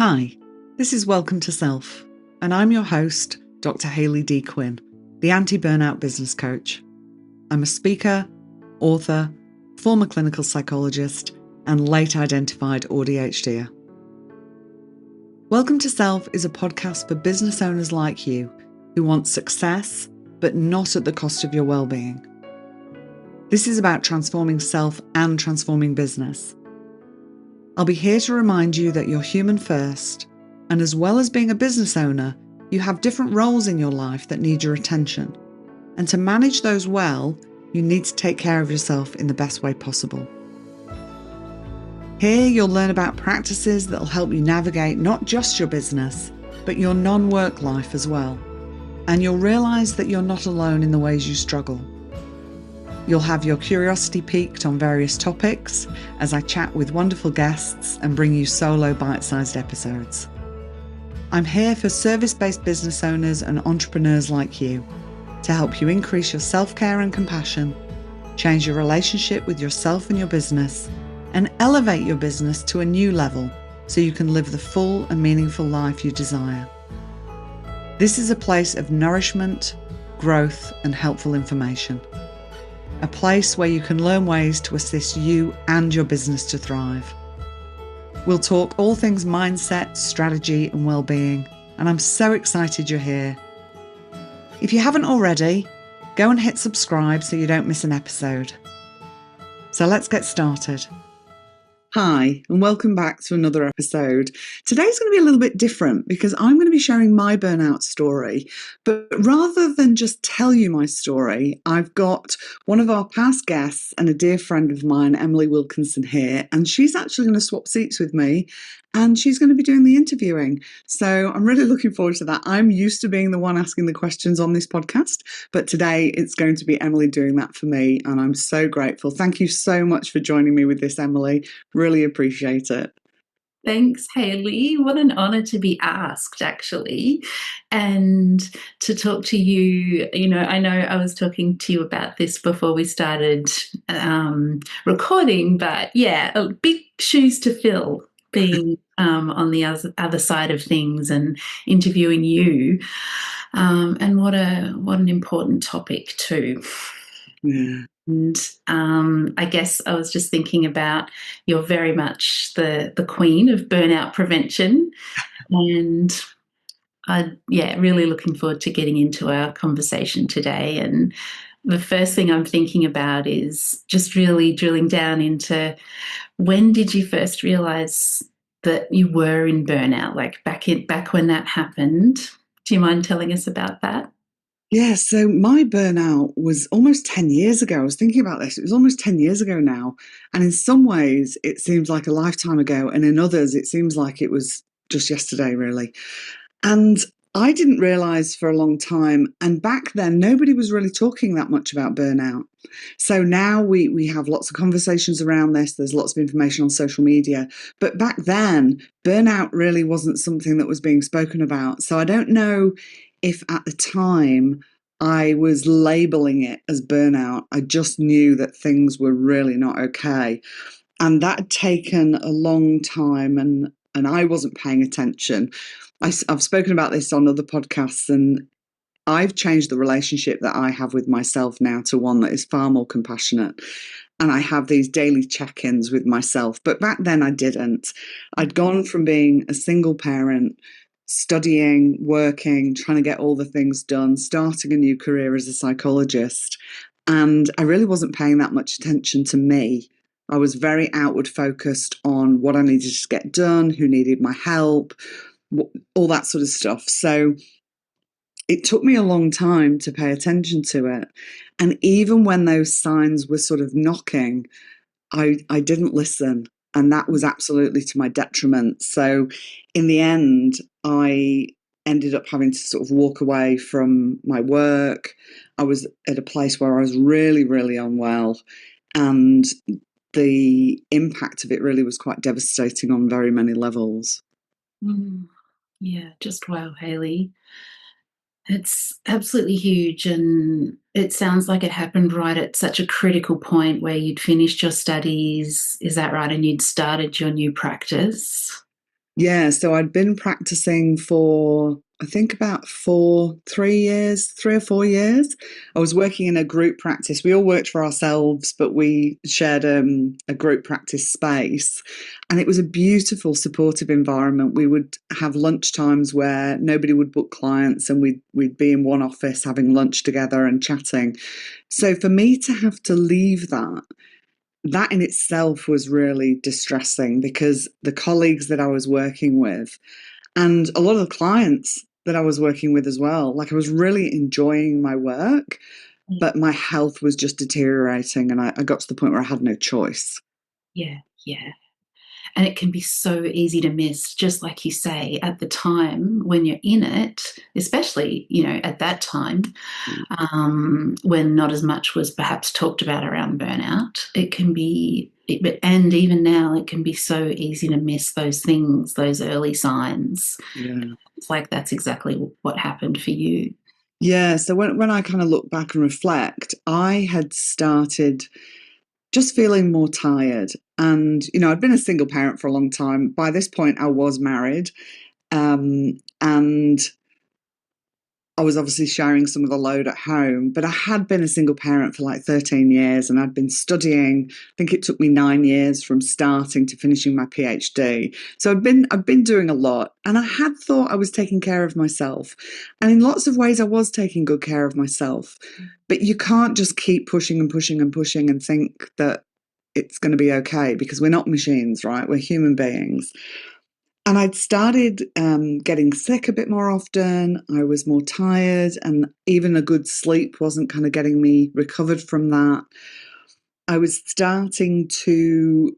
Hi, this is Welcome to Self, and I'm your host, Dr. Hayley D. Quinn, the anti-burnout business coach. I'm a speaker, author, former clinical psychologist, and late identified ADHDer. Welcome to Self is a podcast for business owners like you who want success, but not at the cost of your well-being. This is about transforming self and transforming business. I'll be here to remind you that you're human first, and as well as being a business owner, you have different roles in your life that need your attention. And to manage those well, you need to take care of yourself in the best way possible. Here you'll learn about practices that'll help you navigate not just your business, but your non-work life as well. And you'll realise that you're not alone in the ways you struggle. You'll have your curiosity piqued on various topics as I chat with wonderful guests and bring you solo bite-sized episodes. I'm here for service-based business owners and entrepreneurs like you to help you increase your self-care and compassion, change your relationship with yourself and your business, and elevate your business to a new level so you can live the full and meaningful life you desire. This is a place of nourishment, growth, and helpful information. A place where you can learn ways to assist you and your business to thrive. We'll talk all things mindset, strategy, and well-being, and I'm so excited you're here. If you haven't already, go and hit subscribe so you don't miss an episode. So let's get started. Hi, and welcome back to another episode. Today's going to be a little bit different because I'm going to be sharing my burnout story. But rather than just tell you my story, I've got one of our past guests and a dear friend of mine, Emily Wilkinson, here, and she's actually going to swap seats with me and she's going to be doing the interviewing. So I'm really looking forward to that. I'm used to being the one asking the questions on this podcast, but today it's going to be Emily doing that for me, and I'm so grateful. Thank you so much for joining me with this, Emily. Really appreciate it. Thanks, Hayley. What an honour to be asked, actually, and to talk to you. I know I was talking to you about this before we started recording, but yeah, big shoes to fill being on the other side of things and interviewing you. And what an important topic too. Yeah. And I guess I was just thinking about you're very much the queen of burnout prevention, and really looking forward to getting into our conversation today. And the first thing I'm thinking about is just really drilling down into when did you first realise that you were in burnout, like back when that happened? Do you mind telling us about that? Yeah, so my burnout was almost 10 years ago. I was thinking about this. It was almost 10 years ago now. And in some ways, it seems like a lifetime ago. And in others, it seems like it was just yesterday, really. And I didn't realise for a long time. And back then, nobody was really talking that much about burnout. So now we have lots of conversations around this. There's lots of information on social media. But back then, burnout really wasn't something that was being spoken about. So I don't know if at the time I was labeling it as burnout. I just knew that things were really not okay. And that had taken a long time, and I wasn't paying attention. I've spoken about this on other podcasts, and I've changed the relationship that I have with myself now to one that is far more compassionate. And I have these daily check-ins with myself. But back then I didn't. I'd gone from being a single parent, studying, working, trying to get all the things done, starting a new career as a psychologist. And I really wasn't paying that much attention to me. I was very outward focused on what I needed to get done, who needed my help, all that sort of stuff. So it took me a long time to pay attention to it. And even when those signs were sort of knocking, I didn't listen. And that was absolutely to my detriment. So in the end, I ended up having to sort of walk away from my work. I was at a place where I was really, really unwell. And the impact of it really was quite devastating on very many levels. Yeah, just wow, Hayley. It's absolutely huge, and it sounds like it happened right at such a critical point where you'd finished your studies. Is that right? And you'd started your new practice? Yeah, so I'd been practicing for, I think, about 3 years, 3 or 4 years. I was working in a group practice. We all worked for ourselves, but we shared a group practice space. And it was a beautiful, supportive environment. We would have lunch times where nobody would book clients, and we'd be in one office having lunch together and chatting. So for me to have to leave that in itself was really distressing, because the colleagues that I was working with and a lot of the clients that I was working with as well, like I was really enjoying my work, but my health was just deteriorating, and I got to the point where I had no choice. Yeah, yeah. And it can be so easy to miss, just like you say, at the time when you're in it, especially, at that time, when not as much was perhaps talked about around burnout. It can be, and even now, it can be so easy to miss those things, those early signs. Yeah. It's like that's exactly what happened for you. Yeah. So when I kind of look back and reflect, I had started just feeling more tired. And, I'd been a single parent for a long time. By this point, I was married. And I was obviously sharing some of the load at home, but I had been a single parent for like 13 years, and I'd been studying. I think it took me 9 years from starting to finishing my PhD. So I've been doing a lot, and I had thought I was taking care of myself. And in lots of ways I was taking good care of myself. But you can't just keep pushing and pushing and pushing and think that it's going to be okay, because we're not machines, right? We're human beings. And I'd started getting sick a bit more often. I was more tired, and even a good sleep wasn't kind of getting me recovered from that. I was starting to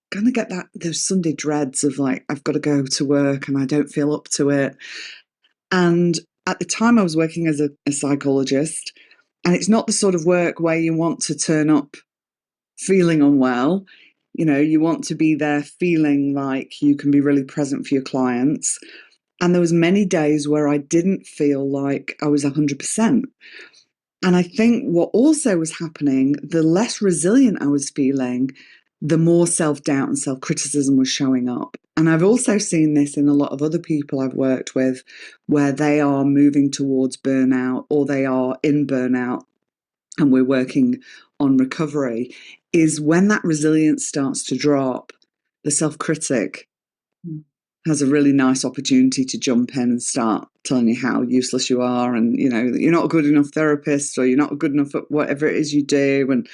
kind of get those Sunday dreads of like, I've got to go to work and I don't feel up to it. And at the time, I was working as a psychologist, and it's not the sort of work where you want to turn up feeling unwell. You want to be there feeling like you can be really present for your clients. And there was many days where I didn't feel like I was 100%. And I think what also was happening, the less resilient I was feeling, the more self-doubt and self-criticism was showing up. And I've also seen this in a lot of other people I've worked with, where they are moving towards burnout, or they are in burnout and we're working on recovery, is when that resilience starts to drop, the self-critic has a really nice opportunity to jump in and start telling you how useless you are, and that you're not a good enough therapist, or you're not good enough at whatever it is you do. And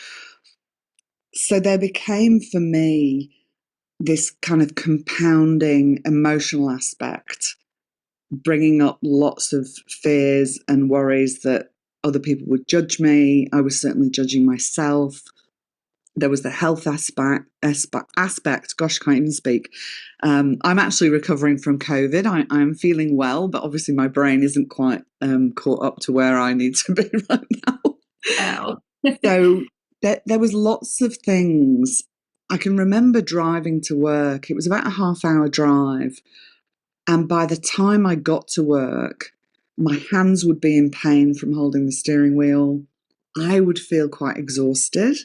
so there became for me this kind of compounding emotional aspect, bringing up lots of fears and worries that other people would judge me. I was certainly judging myself. There was the health aspect. Gosh, I can't even speak. I'm actually recovering from COVID. I'm feeling well, but obviously my brain isn't quite caught up to where I need to be right now. Wow. So there was lots of things. I can remember driving to work. It was about a half-hour drive. And by the time I got to work, my hands would be in pain from holding the steering wheel. I would feel quite exhausted.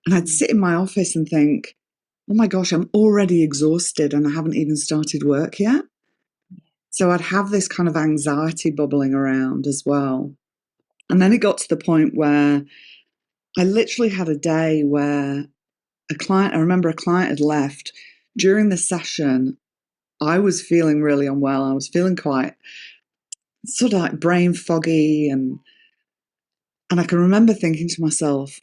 And I'd sit in my office and think, oh my gosh, I'm already exhausted and I haven't even started work yet. So I'd have this kind of anxiety bubbling around as well. And then it got to the point where I literally had a day where I remember a client had left. During the session, I was feeling really unwell. I was feeling quite sort of like brain foggy, and I can remember thinking to myself,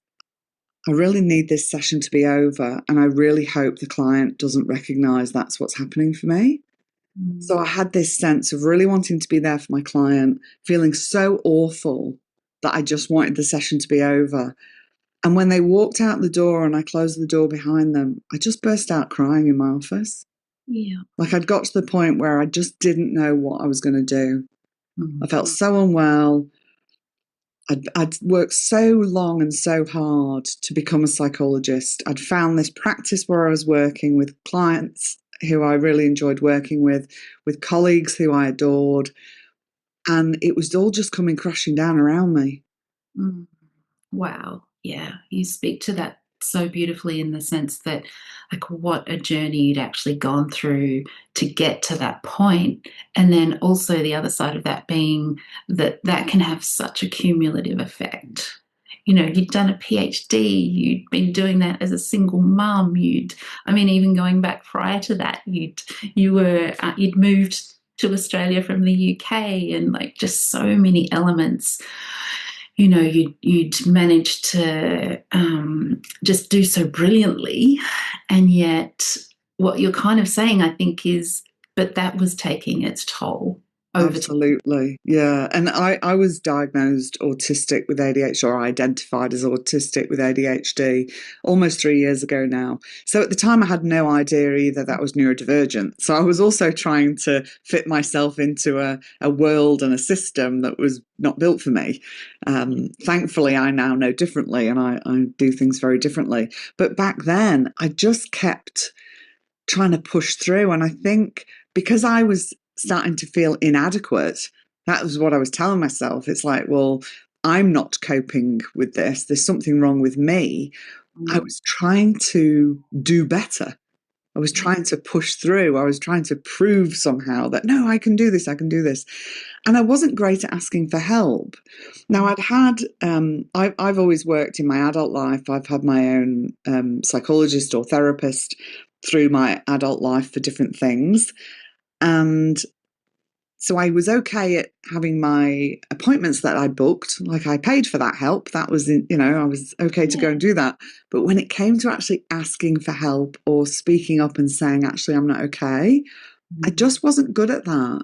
I really need this session to be over, and I really hope the client doesn't recognize that's what's happening for me. So I had this sense of really wanting to be there for my client, feeling so awful that I just wanted the session to be over. And when they walked out the door and I closed the door behind them, I just burst out crying in my office. Yeah. Like I'd got to the point where I just didn't know what I was going to do. I felt so unwell. I'd worked so long and so hard to become a psychologist. I'd found this practice where I was working with clients who I really enjoyed working with colleagues who I adored. And it was all just coming crashing down around me. Mm. Wow. Yeah. You speak to that so beautifully in the sense that, like, what a journey you'd actually gone through to get to that point. And then also the other side of that being that that can have such a cumulative effect. You know, you'd done a PhD, you'd been doing that as a single mum, I mean, even going back prior to that, you'd moved to Australia from the UK, and like just so many elements. You know, you'd managed to just do so brilliantly, and yet what you're kind of saying, I think, is, but that was taking its toll over time. Absolutely. Yeah. And I was diagnosed autistic with ADHD, or identified as autistic with ADHD, almost 3 years ago now. So at the time, I had no idea either that was neurodivergent. So I was also trying to fit myself into a world and a system that was not built for me. Thankfully, I now know differently, and I do things very differently. But back then, I just kept trying to push through. And I think because I was starting to feel inadequate, that was what I was telling myself. It's like, well, I'm not coping with this. There's something wrong with me. I was trying to do better. I was trying to push through. I was trying to prove somehow that, no, I can do this. I can do this. And I wasn't great at asking for help. Now, I've always worked in my adult life. I've had my own psychologist or therapist through my adult life for different things. And so I was okay at having my appointments that I booked. Like, I paid for that help. That was, I was okay to go and do that. But when it came to actually asking for help or speaking up and saying, actually, I'm not okay, I just wasn't good at that.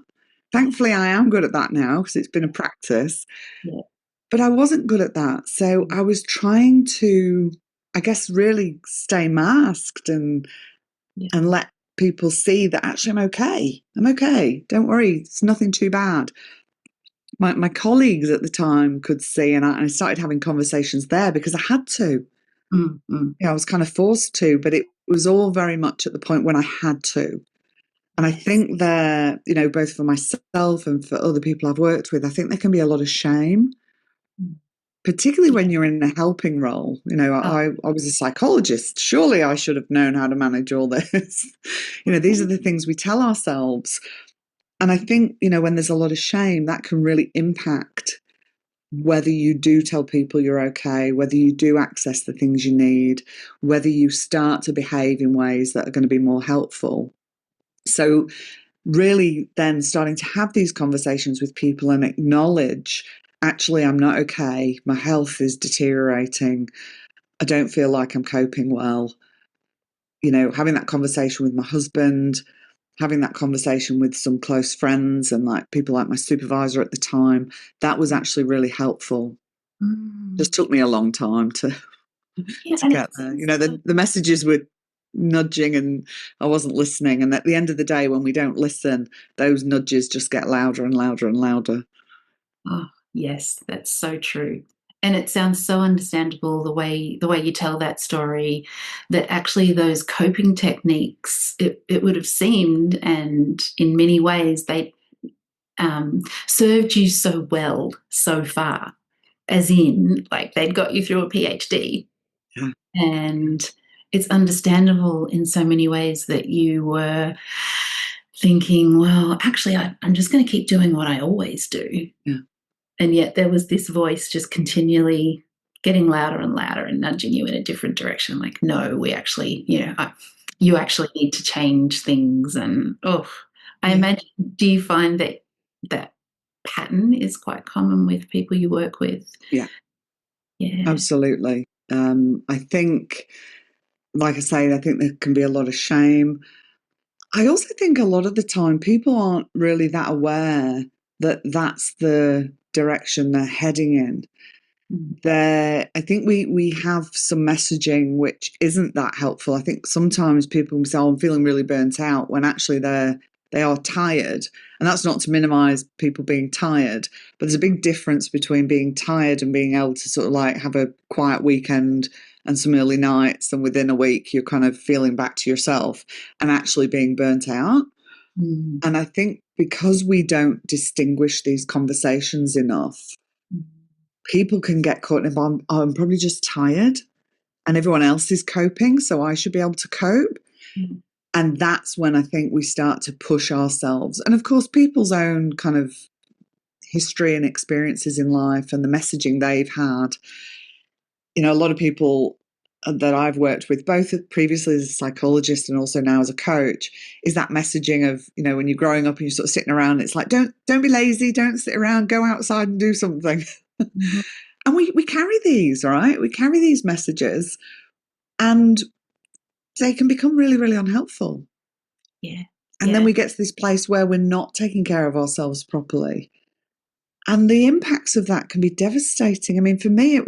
Thankfully, I am good at that now because it's been a practice. Yeah. But I wasn't good at that. So I was trying to, I guess, really stay masked and let people see that actually I'm okay. I'm okay. Don't worry. It's nothing too bad. My colleagues at the time could see, and I started having conversations there because I had to. I was kind of forced to, but it was all very much at the point when I had to. And I think there, both for myself and for other people I've worked with, I think there can be a lot of shame, particularly when you're in a helping role. I was a psychologist. Surely I should have known how to manage all this. These are the things we tell ourselves. And I think, when there's a lot of shame, that can really impact whether you do tell people you're okay, whether you do access the things you need, whether you start to behave in ways that are going to be more helpful. So really then starting to have these conversations with people and acknowledge, actually, I'm not okay. My health is deteriorating. I don't feel like I'm coping well. Having that conversation with my husband, having that conversation with some close friends and like people like my supervisor at the time, that was actually really helpful. Just took me a long time to get there. The messages were nudging and I wasn't listening. And at the end of the day, when we don't listen, those nudges just get louder and louder and louder. Oh, yes, that's so true. And it sounds so understandable the way you tell that story, that actually those coping techniques, it would have seemed, and in many ways they served you so well so far, as in, like, they'd got you through a PhD. Yeah. And it's understandable in so many ways that you were thinking, well, actually, I'm just going to keep doing what I always do. Yeah. And yet there was this voice just continually getting louder and louder and nudging you in a different direction. Like, no, we actually, you actually need to change things. And, I imagine, do you find that that pattern is quite common with people you work with? Yeah. Yeah. Absolutely. I think, like I say, I think there can be a lot of shame. I also think a lot of the time people aren't really that aware that that's the direction they're heading in. I think we have some messaging which isn't that helpful. I think sometimes people say, "Oh, I'm feeling really burnt out," when actually they are tired. And that's not to minimize people being tired, but there's a big difference between being tired and being able to sort of like have a quiet weekend and some early nights, and within a week you're kind of feeling back to yourself, and actually being burnt out. And I think because we don't distinguish these conversations enough, people can get caught in, I'm probably just tired. and everyone else is coping, so I should be able to cope. Mm. And that's when I think we start to push ourselves. And of course, people's own kind of history and experiences in life and the messaging they've had. A lot of people that I've worked with, both previously as a psychologist and also now as a coach, is that messaging of, when you're growing up and you're sort of sitting around, it's like, don't be lazy, don't sit around, go outside and do something. Mm-hmm. And we carry these, right? We carry these messages, and they can become really, really unhelpful. Yeah. And then we get to this place where we're not taking care of ourselves properly. And the impacts of that can be devastating. I mean, for me,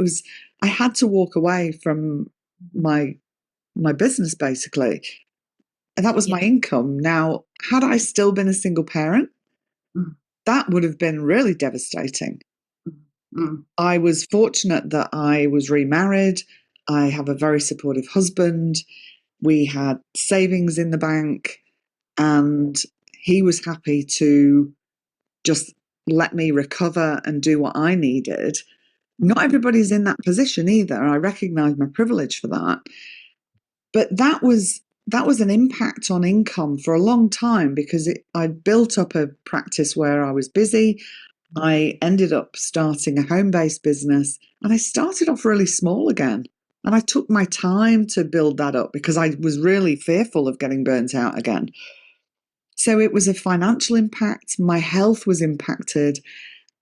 I had to walk away from my business, basically. And that was my income. Now, had I still been a single parent, that would have been really devastating. I was fortunate that I was remarried. I have a very supportive husband. We had savings in the bank, and he was happy to just let me recover and do what I needed. Not everybody's in that position either. I recognize my privilege for that. But that was an impact on income for a long time, because I'd built up a practice where I was busy. I ended up starting a home-based business, and I started off really small again. And I took my time to build that up because I was really fearful of getting burnt out again. So it was a financial impact. My health was impacted.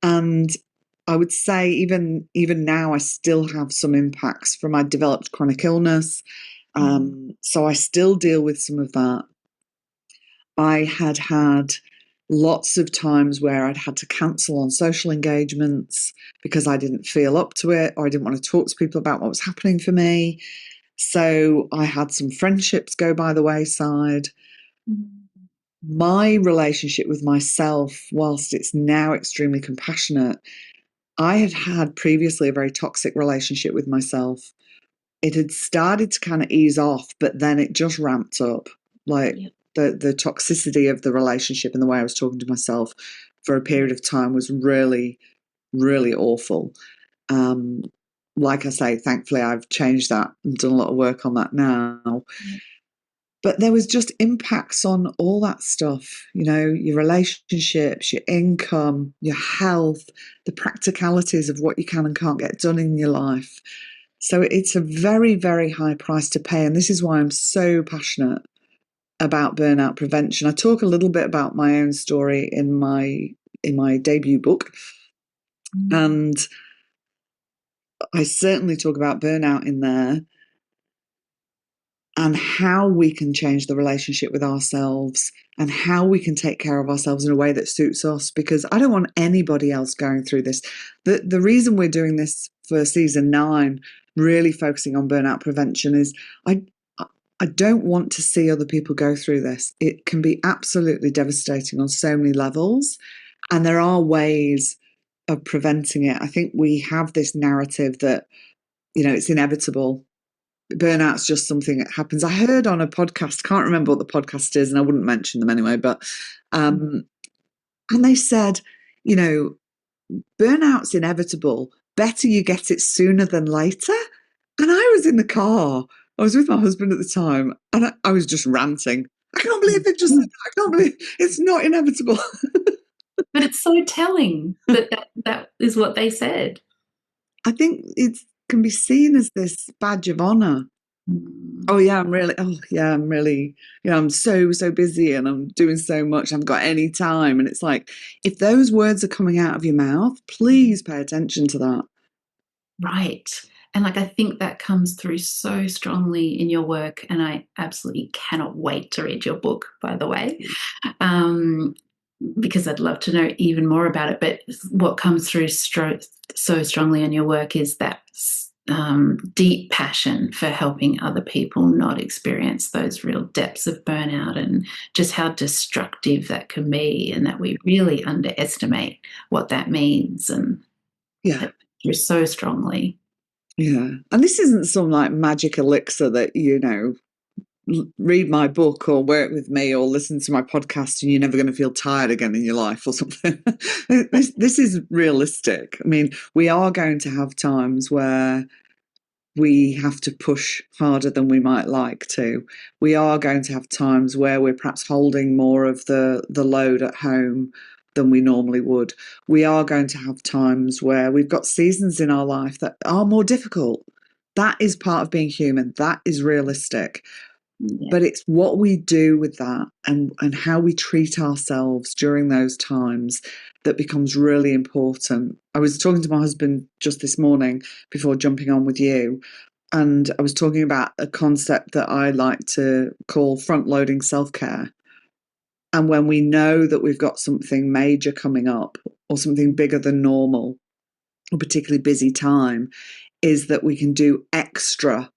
And I would say even now, I still have some impacts from I developed chronic illness. So I still deal with some of that. I had lots of times where I'd had to cancel on social engagements because I didn't feel up to it, or I didn't want to talk to people about what was happening for me. So I had some friendships go by the wayside. My relationship with myself, whilst it's now extremely compassionate, I had previously a very toxic relationship with myself. It had started to kind of ease off, but then it just ramped up. The toxicity of the relationship and the way I was talking to myself for a period of time was really, really awful. Like I say, thankfully I've changed that and done a lot of work on that now. But there was just impacts on all that stuff, your relationships, your income, your health, the practicalities of what you can and can't get done in your life. So it's a very, very high price to pay. And this is why I'm so passionate about burnout prevention. I talk a little bit about my own story in my debut book. And I certainly talk about burnout in there, and how we can change the relationship with ourselves and how we can take care of ourselves in a way that suits us, because I don't want anybody else going through this. The reason we're doing this for season 9, really focusing on burnout prevention, is I don't want to see other people go through this. It can be absolutely devastating on so many levels, and there are ways of preventing it. I think we have this narrative that, it's inevitable. Burnout's just something that happens. I heard on a podcast, can't remember what the podcast is, and I wouldn't mention them anyway, but and they said, burnout's inevitable. Better you get it sooner than later. And I was in the car. I was with my husband at the time, and I was just ranting. I can't believe it just, I can't believe it's not inevitable. But it's so telling that is what they said. I think it can be seen as this badge of honor. Oh yeah, I'm really, I'm so busy and I'm doing so much. I haven't got any time. And it's like, if those words are coming out of your mouth, please pay attention to that. Right. And I think that comes through so strongly in your work. And I absolutely cannot wait to read your book, by the way, because I'd love to know even more about it. But what comes through so strongly in your work is that deep passion for helping other people not experience those real depths of burnout, and just how destructive that can be, and that we really underestimate what that means. And through so strongly. Yeah. And this isn't some like magic elixir that, read my book or work with me or listen to my podcast and you're never going to feel tired again in your life or something. This is realistic. I mean, we are going to have times where we have to push harder than we might like to. We are going to have times where we're perhaps holding more of the load at home than we normally would. We are going to have times where we've got seasons in our life that are more difficult. That is part of being human. That is realistic. Yeah. But it's what we do with that and how we treat ourselves during those times that becomes really important. I was talking to my husband just this morning before jumping on with you, and I was talking about a concept that I like to call front loading self care. And when we know that we've got something major coming up or something bigger than normal, a particularly busy time, is that we can do extra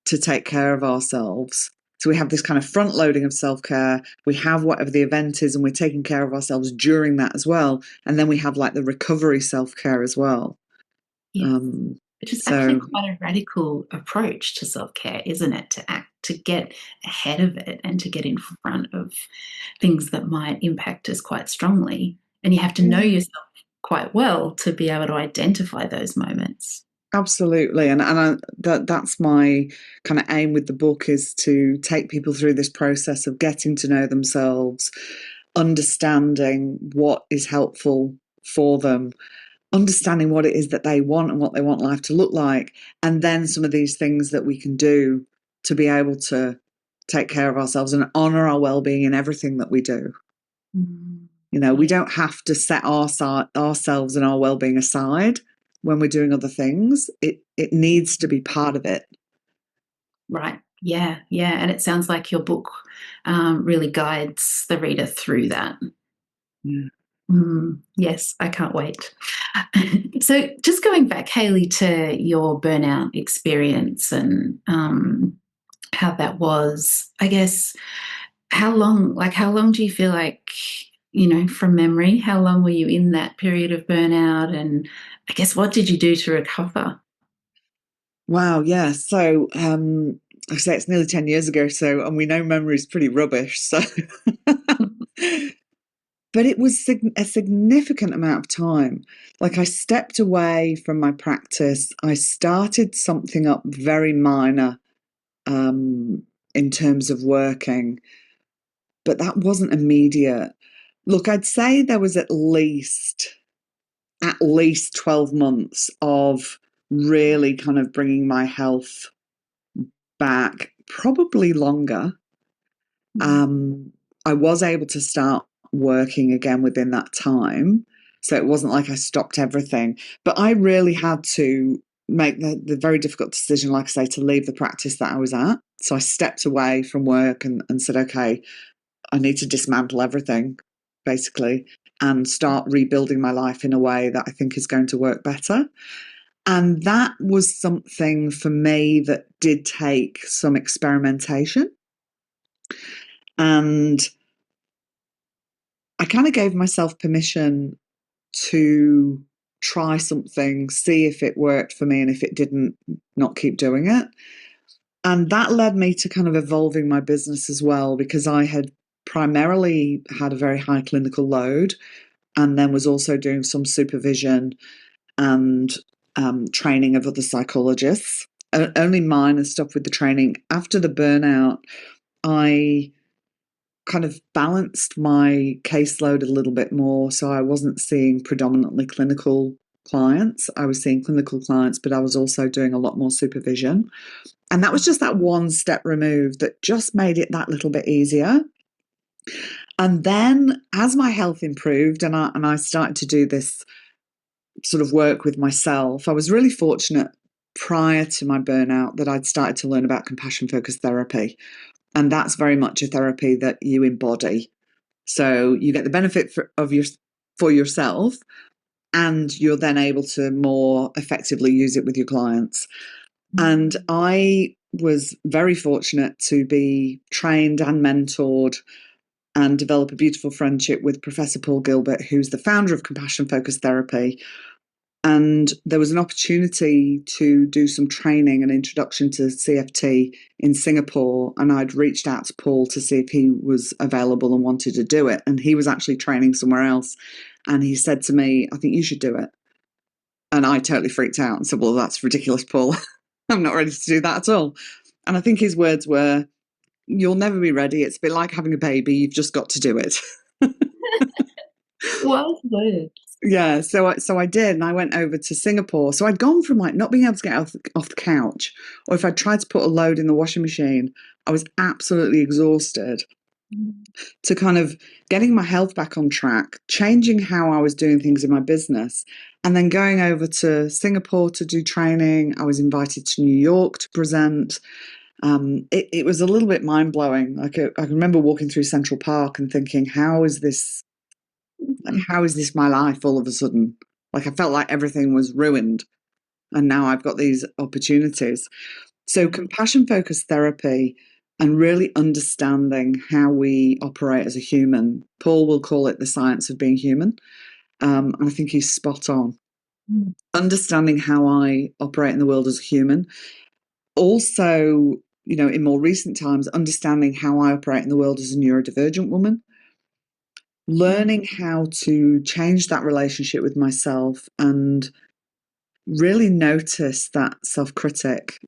to take care of ourselves. So we have this kind of front loading of self care. We have whatever the event is, and we're taking care of ourselves during that as well. And then we have like the recovery self care as well. Yes. Which is actually So quite a radical approach to self-care, isn't it? To get ahead of it and to get in front of things that might impact us quite strongly. And you have to know yeah, yourself quite well to be able to identify those moments. absolutely. That's my kind of aim with the book, is to take people through this process of getting to know themselves, understanding what is helpful for them, understanding what it is that they want and what they want life to look like, and then some of these things that we can do to be able to take care of ourselves and honor our well-being in everything that we do. Mm, We yeah. don't have to set ourselves and our well-being aside when we're doing other things. It needs to be part of it. Right. Yeah. Yeah. And it sounds like your book really guides the reader through that. Yeah. Yes, I can't wait. So, just going back, Hayley, to your burnout experience and how that was, I guess, how long do you feel like, from memory, how long were you in that period of burnout? And I guess, what did you do to recover? Wow, yeah. So I say it's nearly 10 years ago, and we know memory's pretty rubbish. So but it was a significant amount of time. Like, I stepped away from my practice. I started something up very minor in terms of working, but that wasn't immediate. Look, I'd say there was at least 12 months of really kind of bringing my health back, probably longer. Um, I was able to start working again within that time. So it wasn't like I stopped everything. But I really had to make the very difficult decision, like I say, to leave the practice that I was at. So I stepped away from work and said, okay, I need to dismantle everything, basically, and start rebuilding my life in a way that I think is going to work better. And that was something for me that did take some experimentation. And I kind of gave myself permission to try something, see if it worked for me, and if it didn't, not keep doing it. And that led me to kind of evolving my business as well, because I had primarily had a very high clinical load and then was also doing some supervision and training of other psychologists. Only mine and stuff with the training. After the burnout, I kind of balanced my caseload a little bit more. So I wasn't seeing predominantly clinical clients. I was seeing clinical clients, but I was also doing a lot more supervision. And that was just that one step removed that just made it that little bit easier. And then as my health improved and I started to do this sort of work with myself, I was really fortunate prior to my burnout that I'd started to learn about compassion focused therapy. And that's very much a therapy that you embody. So you get the benefit for yourself, and you're then able to more effectively use it with your clients. And I was very fortunate to be trained and mentored and develop a beautiful friendship with Professor Paul Gilbert, who's the founder of Compassion Focused Therapy. And there was an opportunity to do some training and introduction to CFT in Singapore. And I'd reached out to Paul to see if he was available and wanted to do it. And he was actually training somewhere else. And he said to me, I think you should do it. And I totally freaked out and said, well, that's ridiculous, Paul. I'm not ready to do that at all. And I think his words were, you'll never be ready. It's a bit like having a baby. You've just got to do it. Wise words. Yeah, so I did, and I went over to Singapore. So I'd gone from like not being able to get off the couch, or if I tried to put a load in the washing machine, I was absolutely exhausted, Mm. to kind of getting my health back on track, changing how I was doing things in my business, and then going over to Singapore to do training. I was invited to New York to present. It was a little bit mind blowing. Like I can remember walking through Central Park and thinking, how is this? Like, how is this my life all of a sudden? Like I felt like everything was ruined, and now I've got these opportunities. So compassion focused therapy and really understanding how we operate as a human. Paul will call it the science of being human. And I think he's spot on. Mm. Understanding how I operate in the world as a human. Also, in more recent times, understanding how I operate in the world as a neurodivergent woman. Learning how to change that relationship with myself and really notice that self critic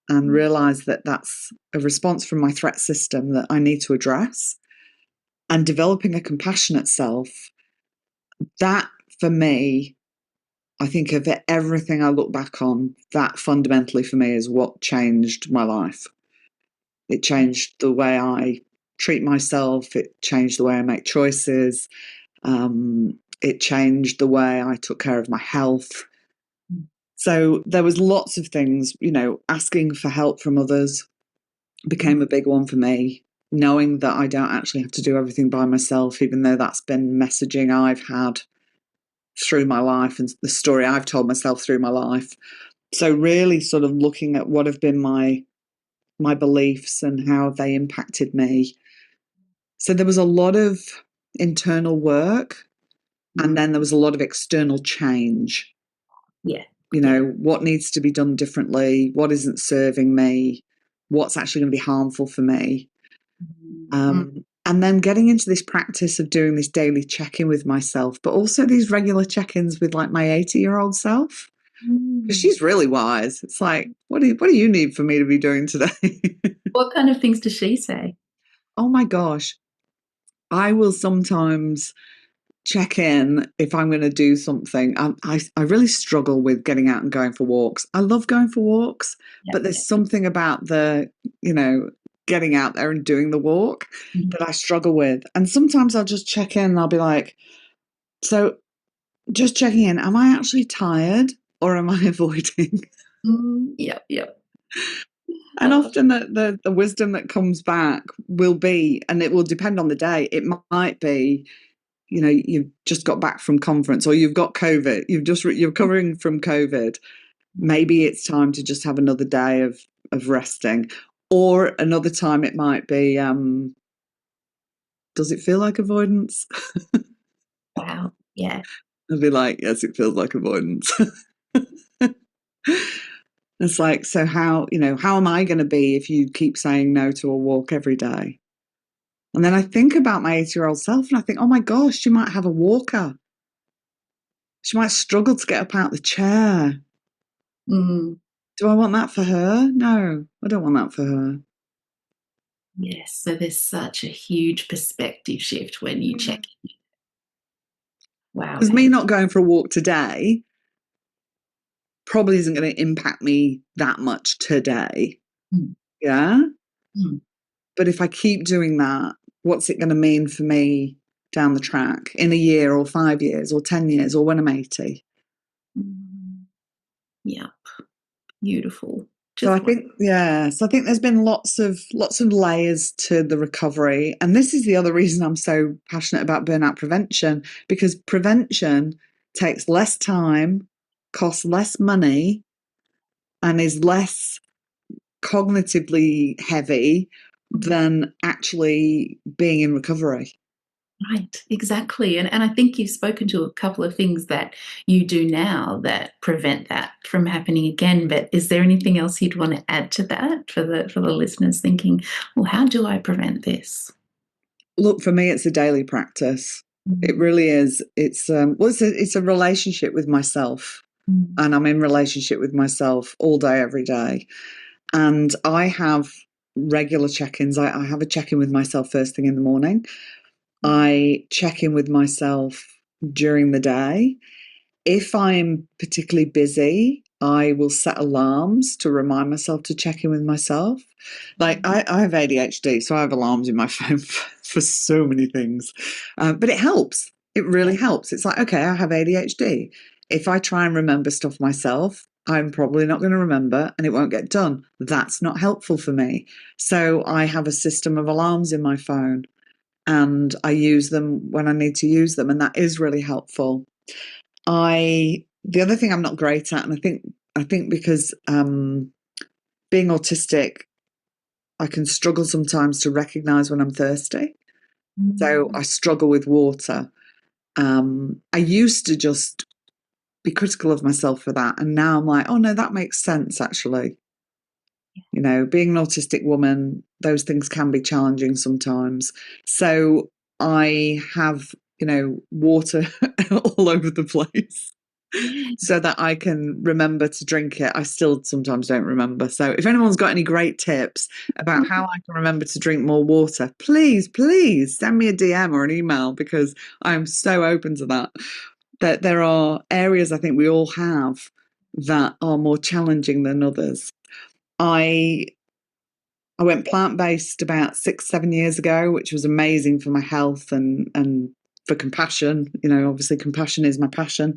and realize that that's a response from my threat system that I need to address, and developing a compassionate self. That, for me, I think of everything I look back on, that fundamentally for me is what changed my life. It changed the way I treat myself. It changed the way I make choices. It changed the way I took care of my health. So there was lots of things, asking for help from others became a big one for me. Knowing that I don't actually have to do everything by myself, even though that's been messaging I've had through my life and the story I've told myself through my life. So really sort of looking at what have been my beliefs and how they impacted me. So there was a lot of internal work, and then there was a lot of external change. Yeah. What needs to be done differently, what isn't serving me, what's actually going to be harmful for me. And then getting into this practice of doing this daily check-in with myself, but also these regular check-ins with like my 80-year-old self, because she's really wise. It's like, what do you need for me to be doing today? What kind of things does she say? Oh my gosh. I will sometimes check in if I'm going to do something. I really struggle with getting out and going for walks. I love going for walks, Yeah, but there's something about the, getting out there and doing the walk that I struggle with. And sometimes I'll just check in and I'll be like, so just checking in, am I actually tired or am I avoiding? Yep, yep. And often the wisdom that comes back will be, and it will depend on the day, it might be, you've just got back from conference or you've got COVID, you're recovering from COVID. Maybe it's time to just have another day of resting. Or another time it might be, does it feel like avoidance? Wow. Yeah. I'll be like, yes, it feels like avoidance. It's like, so how am I going to be if you keep saying no to a walk every day? And then I think about my 80-year-old self and I think, oh my gosh, she might have a walker. She might struggle to get up out of the chair. Mm. Do I want that for her? No, I don't want that for her. Yes. So there's such a huge perspective shift when you check in. Wow, Because me Hayley. not going for a walk today probably isn't going to impact me that much today. Mm. Yeah. Mm. But if I keep doing that, what's it going to mean for me down the track in a year or 5 years or 10 years or when I'm 80? Yeah. Beautiful. So I Just think, yeah. So I think there's been lots of layers to the recovery, and this is the other reason I'm so passionate about burnout prevention, because prevention takes less time, costs less money, and is less cognitively heavy than actually being in recovery. right, exactly. And I think you've spoken to a couple of things that you do now that prevent that from happening again. But is there anything else you'd want to add to that for the listeners thinking, well, how do I prevent this? Look, for me, it's a daily practice. It Mm. really is. It's it's a relationship with myself. Mm. and I'm in relationship with myself all day, every day. And I have regular check-ins. I have a check-in with myself first thing in the morning. I check in with myself during the day. If I'm particularly busy, I will set alarms to remind myself to check in with myself. Like I have ADHD, so I have alarms in my phone for so many things. But it helps. It really Yeah. helps. It's like, okay, I have ADHD. If I try and remember stuff myself, I'm probably not going to remember and it won't get done. That's not helpful for me. So I have a system of alarms in my phone and I use them when I need to use them. And that is really helpful. The other thing I'm not great at, and I think because being autistic, I can struggle sometimes to recognize when I'm thirsty. So Mm. I struggle with water. I used to just be critical of myself for that, and now I'm like, oh no, that makes sense actually. Being an autistic woman, those things can be challenging sometimes. So I have, water all over the place Yeah. so that I can remember to drink it. I still sometimes don't remember. So if anyone's got any great tips about how I can remember to drink more water, please send me a DM or an email because I'm so open to that. That there are areas I think we all have that are more challenging than others. I I went plant-based about 6, 7 years ago, which was amazing for my health and for compassion. Obviously compassion is my passion.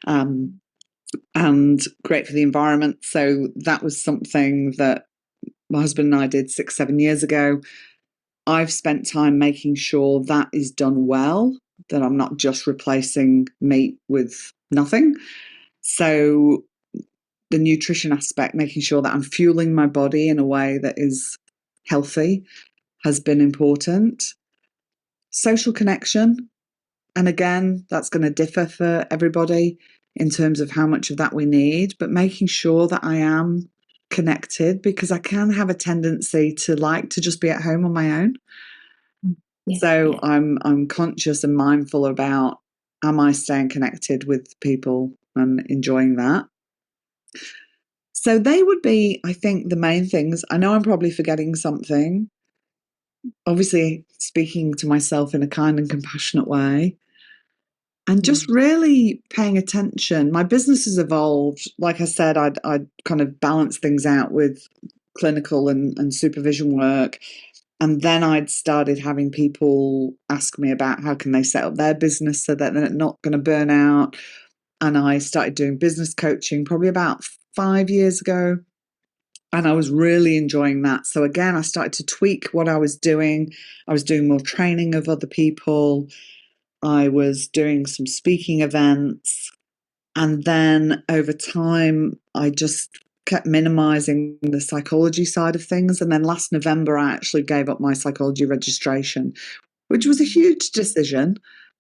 Um, and great for the environment. So that was something that my husband and I did 6, 7 years ago. I've spent time making sure that is done well, that I'm not just replacing meat with nothing. So the nutrition aspect, making sure that I'm fueling my body in a way that is healthy has been important. Social connection. And again, that's going to differ for everybody in terms of how much of that we need, but making sure that I am connected because I can have a tendency to like to just be at home on my own. Yeah. So Yeah. I'm conscious and mindful about am I staying connected with people and enjoying that. So they would be, I think, the main things. I know I'm probably forgetting something. Obviously, speaking to myself in a kind and compassionate way. And just Mm. really paying attention. My business has evolved. Like I said, I'd kind of balance things out with clinical and supervision work. And then I'd started having people ask me about how can they set up their business so that they're not going to burn out. And I started doing business coaching probably about 5 years ago. And I was really enjoying that. So again, I started to tweak what I was doing. I was doing more training of other people. I was doing some speaking events. And then over time, I just kept minimizing the psychology side of things. And then last November, I actually gave up my psychology registration, which was a huge decision.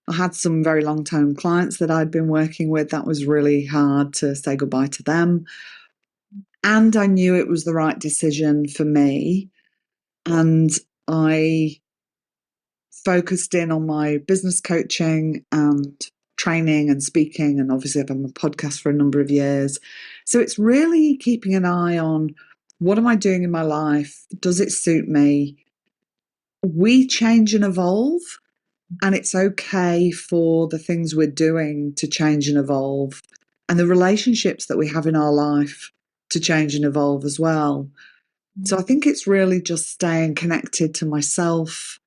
I had some very long term clients that I'd been working with. That was really hard to say goodbye to them. And I knew it was the right decision for me. And I focused in on my business coaching and training and speaking. And obviously, I've been on a podcast for a number of years. So it's really keeping an eye on what am I doing in my life? Does it suit me? We change and evolve. And it's okay for the things we're doing to change and evolve, and the relationships that we have in our life to change and evolve as well. So I think it's really just staying connected to myself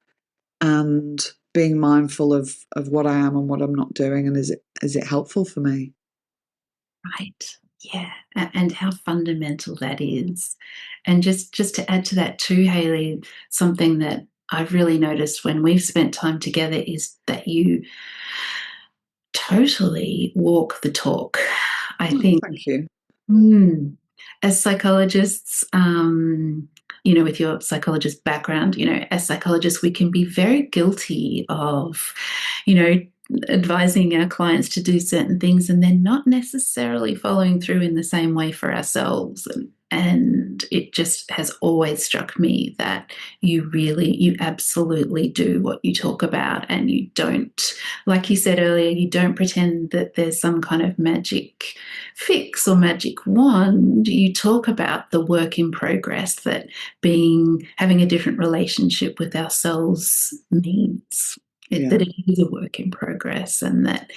and being mindful of what I am and what I'm not doing, and is it helpful for me? Right. Yeah. And how fundamental that is. And just to add to that too, Hayley, something that I've really noticed when we've spent time together is that you totally walk the talk. I Oh, think. thank you. Mm. As psychologists, with your psychologist background, as psychologists, we can be very guilty of, you know, advising our clients to do certain things and then not necessarily following through in the same way for ourselves. And it just has always struck me that you absolutely do what you talk about, and you don't, like you said earlier, you don't pretend that there's some kind of magic fix or magic wand. You talk about the work in progress that having a different relationship with ourselves means. Yeah. That it is a work in progress, and that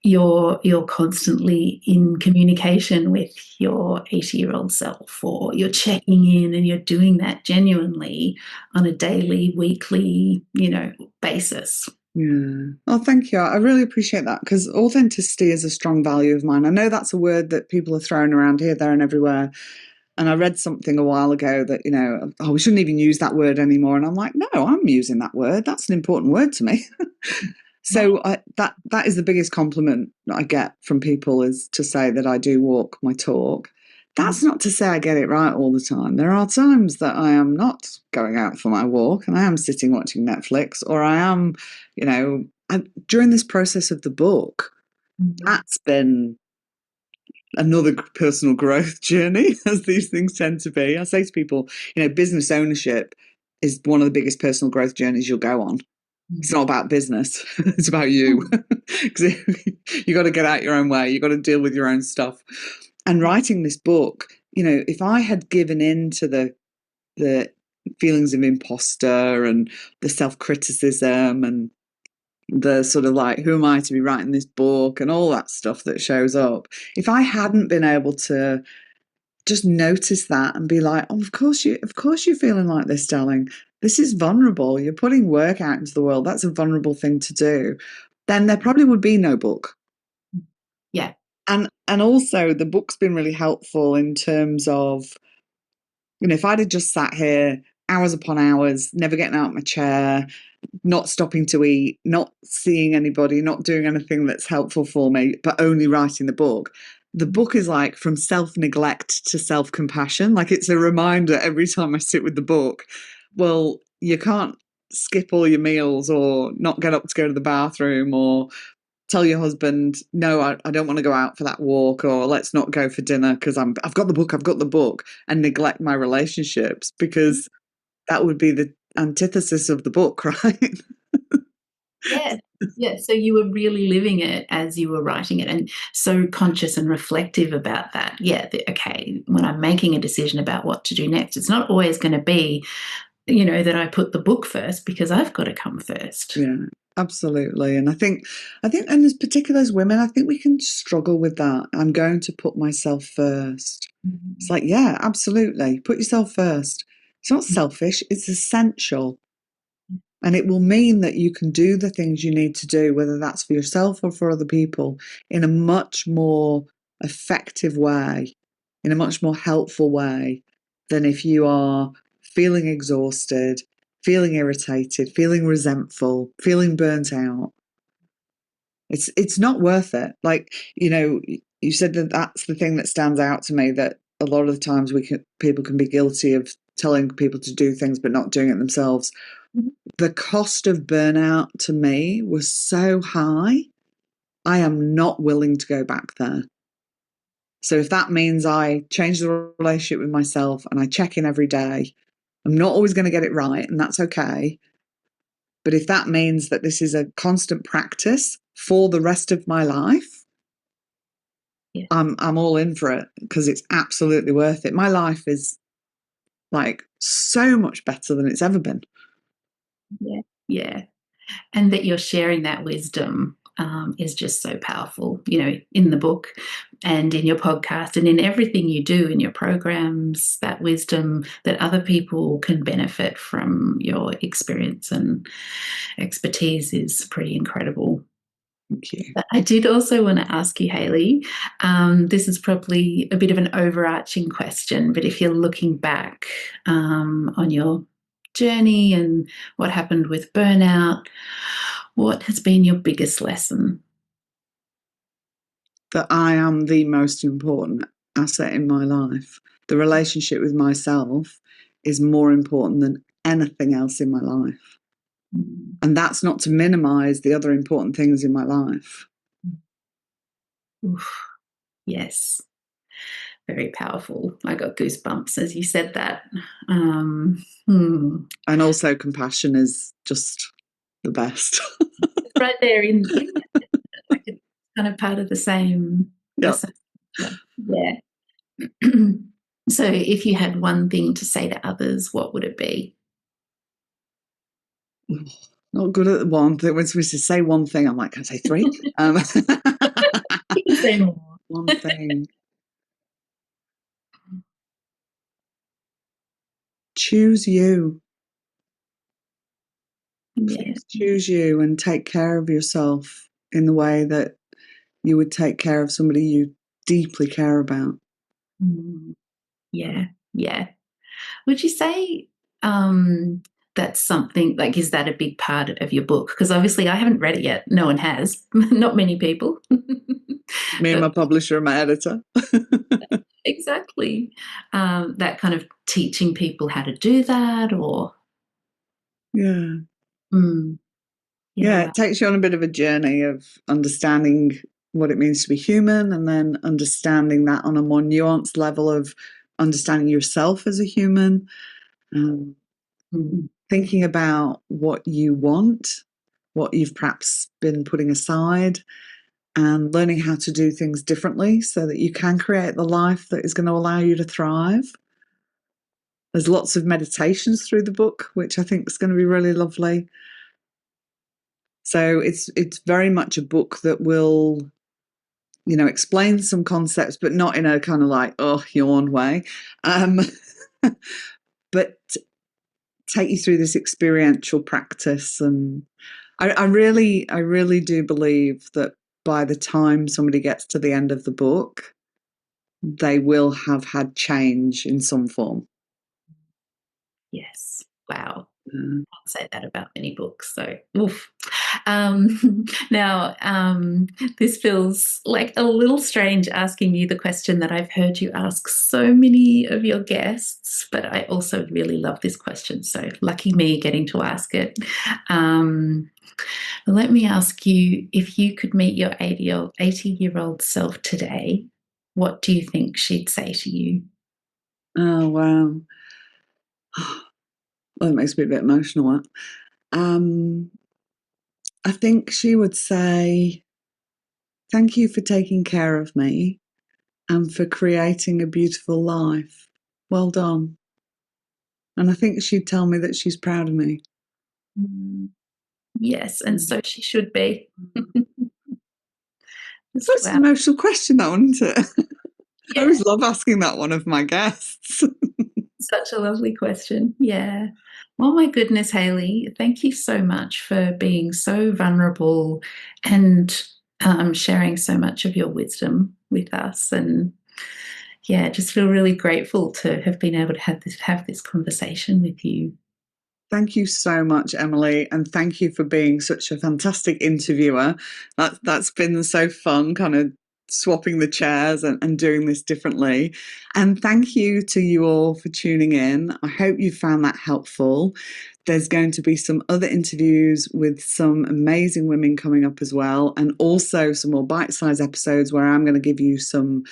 you're constantly in communication with your 80-year-old self, or you're checking in, and you're doing that genuinely on a daily, weekly, basis. Yeah. Oh, thank you. I really appreciate that, because authenticity is a strong value of mine. I know that's a word that people are throwing around here, there, and everywhere. And I read something a while ago that, oh, we shouldn't even use that word anymore. And I'm like, no, I'm using that word. That's an important word to me. So that is the biggest compliment that I get from people, is to say that I do walk my talk. That's not to say I get it right all the time. There are times that I am not going out for my walk, and I am sitting watching Netflix, or I am, during this process of the book, that's been another personal growth journey, as these things tend to be. I say to people, business ownership is one of the biggest personal growth journeys you'll go on. It's not about business. It's about you. Because you got to get out your own way. You got to deal with your own stuff. And writing this book, if I had given in to the feelings of imposter and the self-criticism and the sort of like, who am I to be writing this book, and all that stuff that shows up, if I hadn't been able to just notice that and be like, oh, of course you're feeling like this, darling. This is vulnerable. You're putting work out into the world. That's a vulnerable thing to do. Then there probably would be no book. Yeah. And also the book's been really helpful in terms of, if I'd have just sat here hours upon hours, never getting out of my chair, not stopping to eat, not seeing anybody, not doing anything that's helpful for me, but only writing the book is like from self-neglect to self-compassion. Like, it's a reminder every time I sit with the book, well, you can't skip all your meals, or not get up to go to the bathroom, or tell your husband, no, I don't want to go out for that walk, or let's not go for dinner because I've got the book, and neglect my relationships, because that would be the antithesis of the book, right? Yeah. Yeah. So you were really living it as you were writing it, and so conscious and reflective about that. Yeah. Okay. When I'm making a decision about what to do next, it's not always going to be, that I put the book first, because I've got to come first. Yeah, absolutely. And I think, and as particular as women, I think we can struggle with that. I'm going to put myself first. It's like, yeah, absolutely. Put yourself first. It's not selfish, it's essential. And it will mean that you can do the things you need to do, whether that's for yourself or for other people, in a much more effective way, in a much more helpful way, than if you are feeling exhausted, feeling irritated, feeling resentful, feeling burnt out. It's not worth it. Like, you said that that's the thing that stands out to me, that a lot of the times people can be guilty of telling people to do things but not doing it themselves. The cost of burnout to me was so high. I am not willing to go back there. So if that means I change the relationship with myself and I check in every day, I'm not always going to get it right, and that's okay. But if that means that this is a constant practice for the rest of my life, Yeah. I'm all in for it, because it's absolutely worth it. My life is like so much better than it's ever been. Yeah. Yeah. And that you're sharing that wisdom is just so powerful, in the book and in your podcast and in everything you do in your programs. That wisdom, that other people can benefit from your experience and expertise, is pretty incredible. Thank you. But I did also want to ask you, Hayley, this is probably a bit of an overarching question, but if you're looking back on your journey and what happened with burnout, what has been your biggest lesson? That I am the most important asset in my life. The relationship with myself is more important than anything else in my life. And that's not to minimize the other important things in my life. Oof, yes. very powerful. I got goosebumps as you said that. Hmm. And also compassion is just the best. It's right there in that, like it's kind of part of the Yeah. same. Yeah. So if you had one thing to say to others, what would it be? Not good at one thing. When somebody says say one thing, I'm like, can I say three? You can say more. One thing. Choose you. Yeah. Please choose you and take care of yourself in the way that you would take care of somebody you deeply care about. Mm. Yeah. Yeah. Would you say that's something like, is that a big part of your book? Because obviously I haven't read it yet. No one has, not many people. Me and But my publisher and my editor. exactly. That kind of teaching people how to do that or, Yeah. mm, yeah, Yeah, wow. it takes you on a bit of a journey of understanding what it means to be human and then understanding that on a more nuanced level of understanding yourself as a human, um, Mm, thinking about what you want, what you've perhaps been putting aside, and learning how to do things differently so that you can create the life that is going to allow you to thrive. There's lots of meditations through the book, which I think is going to be really lovely. So it's very much a book that will, explain some concepts, but not in a kind of like, oh, yawn way. Um, but take you through this experiential practice. And I really do believe that by the time somebody gets to the end of the book, they will have had change in some form. yes. Wow. Uh, Can't say that about many books. So, oof. Now, this feels like a little strange asking you the question that I've heard you ask so many of your guests, but I also really love this question. So, lucky me getting to ask it. Let me ask you, if you could meet your 80-year-old self today, what do you think she'd say to you? oh, wow. Well, it makes me a bit emotional. Um, I think she would say, thank you for taking care of me and for creating a beautiful life. Well done. And I think she'd tell me that she's proud of me. Mm, yes, and Mm. so she should be. Just That's an wow. emotional question, that one, isn't it? I Yeah, always love asking that one of my guests. such a lovely question. Yeah. Oh my goodness, Hayley, thank you so much for being so vulnerable and sharing so much of your wisdom with us. And yeah, just feel really grateful to have been able to have this conversation with you. Thank you so much, Emily, and thank you for being such a fantastic interviewer. That's been so fun, kind of swapping the chairs and doing this differently. And thank you to you all for tuning in. I hope you found that helpful. There's going to be some other interviews with some amazing women coming up as well, and also some more bite-sized episodes where I'm going to give you some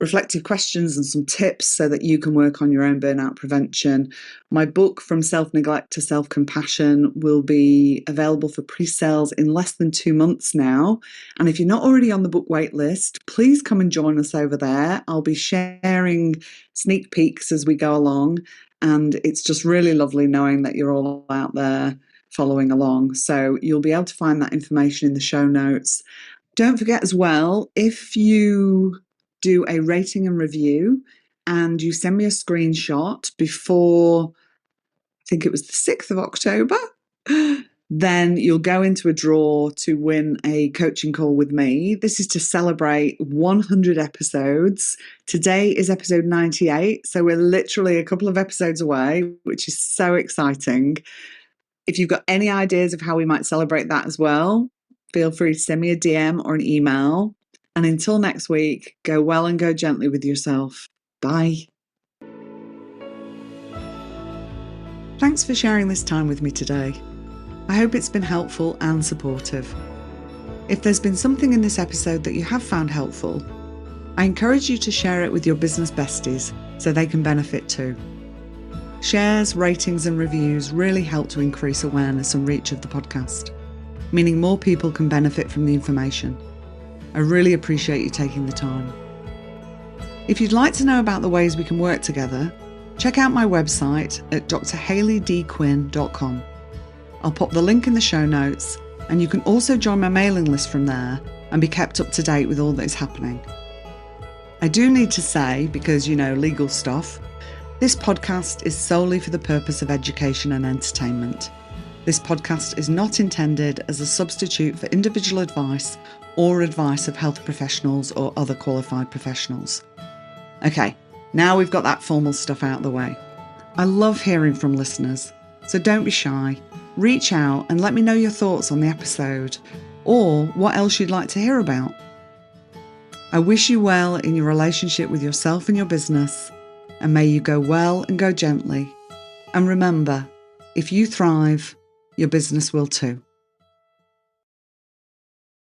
reflective questions and some tips so that you can work on your own burnout prevention. My book, From Self-Neglect to Self-Compassion, will be available for pre-sales in less than 2 months now. And if you're not already on the book wait list, please come and join us over there. I'll be sharing sneak peeks as we go along. And it's just really lovely knowing that you're all out there following along. So you'll be able to find that information in the show notes. Don't forget as well, if you do a rating and review and you send me a screenshot before, I think it was the 6th of October, then you'll go into a draw to win a coaching call with me. This is to celebrate 100 episodes. Today is episode 98, so we're literally a couple of episodes away, which is so exciting. If you've got any ideas of how we might celebrate that as well, feel free to send me a DM or an email. And until next week, go well and go gently with yourself. Bye. Thanks for sharing this time with me today. I hope it's been helpful and supportive. If there's been something in this episode that you have found helpful, I encourage you to share it with your business besties so they can benefit too. Shares, ratings and reviews really help to increase awareness and reach of the podcast, meaning more people can benefit from the information. I really appreciate you taking the time. If you'd like to know about the ways we can work together, check out my website at drhayleydquinn.com. I'll pop the link in the show notes, and you can also join my mailing list from there and be kept up to date with all that is happening. I do need to say, because legal stuff, this podcast is solely for the purpose of education and entertainment. This podcast is not intended as a substitute for individual advice or advice of health professionals or other qualified professionals. Okay, now we've got that formal stuff out of the way. I love hearing from listeners, so don't be shy. Reach out and let me know your thoughts on the episode or what else you'd like to hear about. I wish you well in your relationship with yourself and your business, and may you go well and go gently. And remember, if you thrive, your business will too.